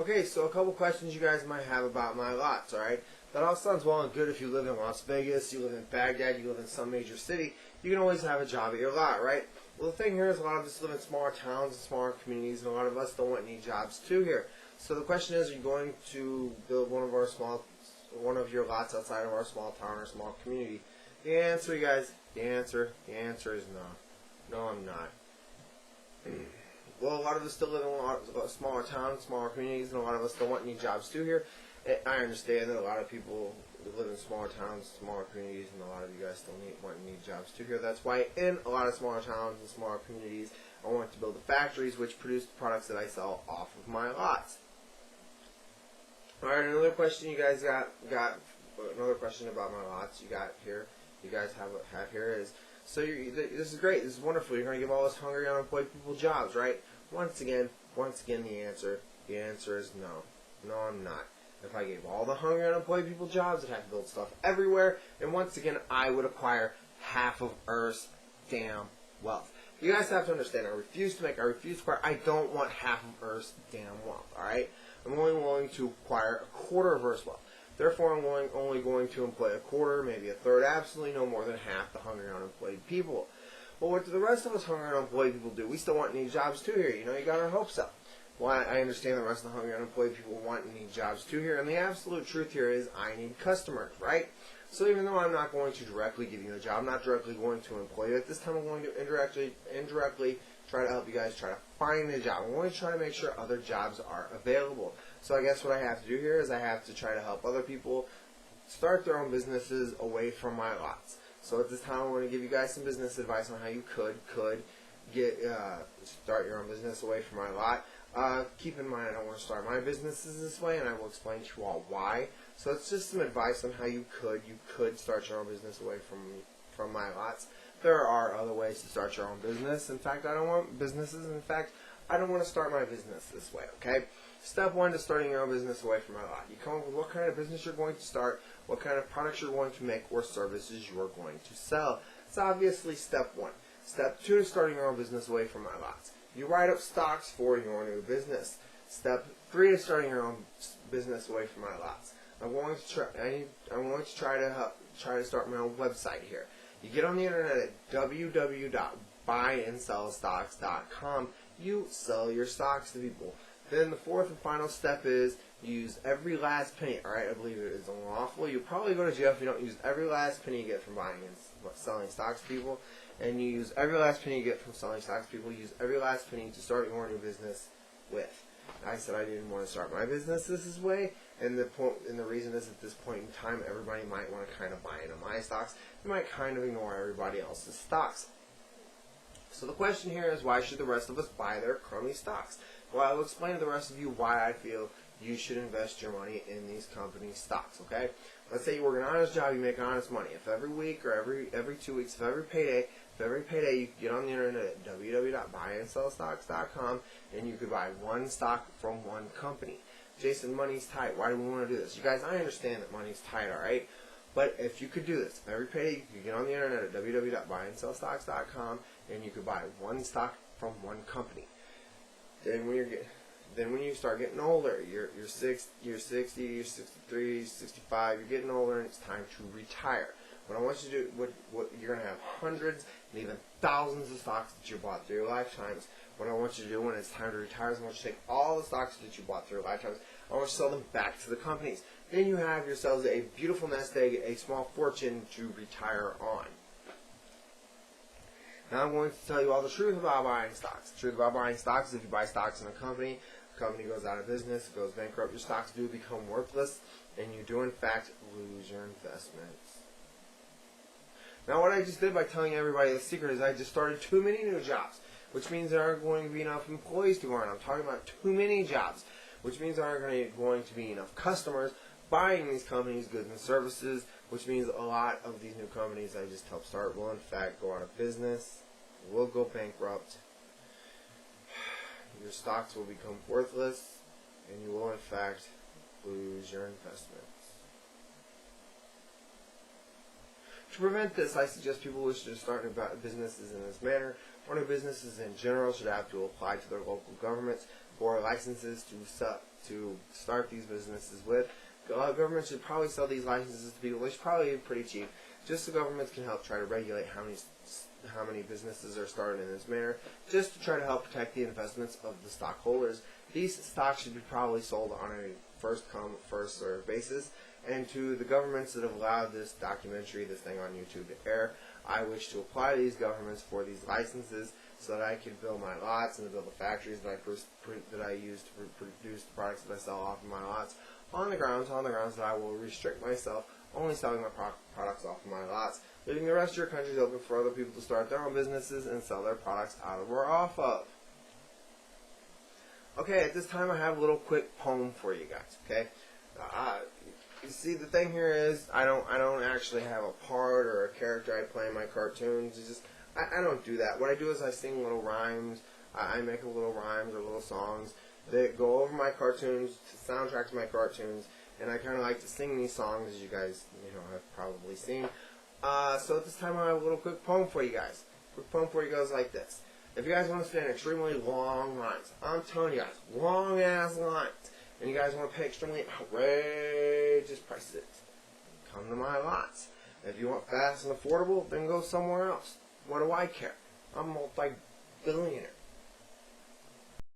Okay, so a couple questions you guys might have about my lots, alright? That all sounds well and good if you live in Las Vegas, you live in Baghdad, you live in some major city. You can always have a job at your lot, right? Well, the thing here is a lot of us live in smaller towns and smaller communities, and a lot of us don't want any jobs too here. So the question is, are you going to build one of your lots outside of our small town or small community? The answer, you guys, the answer is no. No, I'm not. Well, a lot of us still live in a lot of smaller towns, smaller communities, and a lot of us don't want any jobs too here. I understand that a lot of people live in smaller towns, smaller communities, and a lot of you guys still want any jobs too here. That's why in a lot of smaller towns and smaller communities, I want to build the factories which produce the products that I sell off of my lots. Alright, another question you guys got another question about my lots you got here. You guys have here is, so this is great, this is wonderful. You're going to give all us hungry, unemployed people jobs, right? Once again, the answer is no. No, I'm not. If I gave all the hungry, unemployed people jobs, I'd have to build stuff everywhere, and once again, I would acquire half of Earth's damn wealth. You guys have to understand, I refuse to acquire, I don't want half of Earth's damn wealth, alright? I'm only willing to acquire a quarter of Earth's wealth. Therefore, I'm only going to employ a quarter, maybe a third, absolutely no more than half the hungry, unemployed people. Well, what do the rest of us hungry, unemployed people do? We still want any jobs too here. You know, you got our hopes up. Well, I understand the rest of the hungry, unemployed people want and need jobs too here, and the absolute truth here is I need customers, right? So even though I'm not going to directly give you a job, I'm not directly going to employ you, at this time I'm going to indirectly try to help you guys try to find a job. I'm going to try to make sure other jobs are available. So I guess what I have to do here is I have to try to help other people start their own businesses away from my lots. So at this time I'm going to give you guys some business advice on how you could get start your own business away from my lot. Keep in mind I don't want to start my businesses this way, and I will explain to you all why. So it's just some advice on how you could start your own business away from my lots. There are other ways to start your own business. In fact, I don't want businesses. In fact, I don't want to start my business this way, okay? Step one to starting your own business away from my lot. You come up with what kind of business you're going to start, what kind of products you're going to make, or services you're going to sell. It's obviously step one. Step two to starting your own business away from my lots. You write up stocks for your new business. Step three to starting your own business away from my lots. I'm going to try to start my own website here. You get on the internet at www.buyandsellstocks.com. You sell your stocks to people. Then the fourth and final step is use every last penny. Alright, I believe it is unlawful. You'll probably go to jail if you don't use every last penny you get from buying and selling stocks to people. And you use every last penny you get from selling stocks to people. Use every last penny to start your new business with. I said I didn't want to start my business this way, and the reason is at this point in time, everybody might want to kind of buy into my stocks. They might kind of ignore everybody else's stocks. So the question here is, why should the rest of us buy their crummy stocks? Well, I will explain to the rest of you why I feel you should invest your money in these companies' stocks, okay? Let's say you work an honest job, you make honest money. If every week or every 2 weeks, if every payday you can get on the internet at www.buyandsellstocks.com and you could buy one stock from one company. Jason, money's tight. Why do we want to do this? You guys, I understand that money's tight, alright? But if you could do this, every payday you could get on the internet at www.buyandsellstocks.com and you could buy one stock from one company. Then when you start getting older, you're 60, you're 63, 65, you're getting older and it's time to retire. What I want you to do, what you're going to have hundreds and even thousands of stocks that you bought through your lifetimes. What I want you to do when it's time to retire is I want you to take all the stocks that you bought through your lifetimes, I want you to sell them back to the companies. Then you have yourselves a beautiful nest egg, a small fortune to retire on. Now I'm going to tell you all the truth about buying stocks. The truth about buying stocks is if you buy stocks in a company, the company goes out of business, goes bankrupt, your stocks do become worthless, and you do in fact lose your investments. Now what I just did by telling everybody the secret is I just started too many new jobs, which means there aren't going to be enough employees to go around. I'm talking about too many jobs, which means there aren't going to be enough customers buying these companies' goods and services, which means a lot of these new companies I just helped start will in fact go out of business, will go bankrupt, your stocks will become worthless, and you will in fact lose your investments. To prevent this, I suggest people who should start businesses in this manner, or new businesses in general, should have to apply to their local governments. for licenses to start these businesses with. Government should probably sell these licenses to people. They should probably be pretty cheap, just so governments can help try to regulate how many businesses are started in this manner, just to try to help protect the investments of the stockholders. These stocks should be probably sold on a first come, first served basis. And to the governments that have allowed this documentary, this thing on YouTube to air, I wish to apply to these governments for these licenses so that I can build my lots and build the factories that I use to produce the products that I sell off of my lots on the grounds that I will restrict myself only selling my products off of my lots, leaving the rest of your countries open for other people to start their own businesses and sell their products out of or off of. Okay, at this time I have a little quick poem for you guys. Okay, you see, the thing here is I don't actually have a part or a character I play in my cartoons. It's just I don't do that. What I do is I sing little rhymes. I make little rhymes or little songs that go over my cartoons, soundtrack to my cartoons, and I kind of like to sing these songs, as you guys have probably seen. So at this time I have a little quick poem for you guys. Quick poem for you goes like this. If you guys want to stand extremely long lines, I'm telling you guys, long ass lines, and you guys want to pay extremely outrageous prices, come to my lots. If you want fast and affordable, then go somewhere else. What do I care? I'm a multi-billionaire.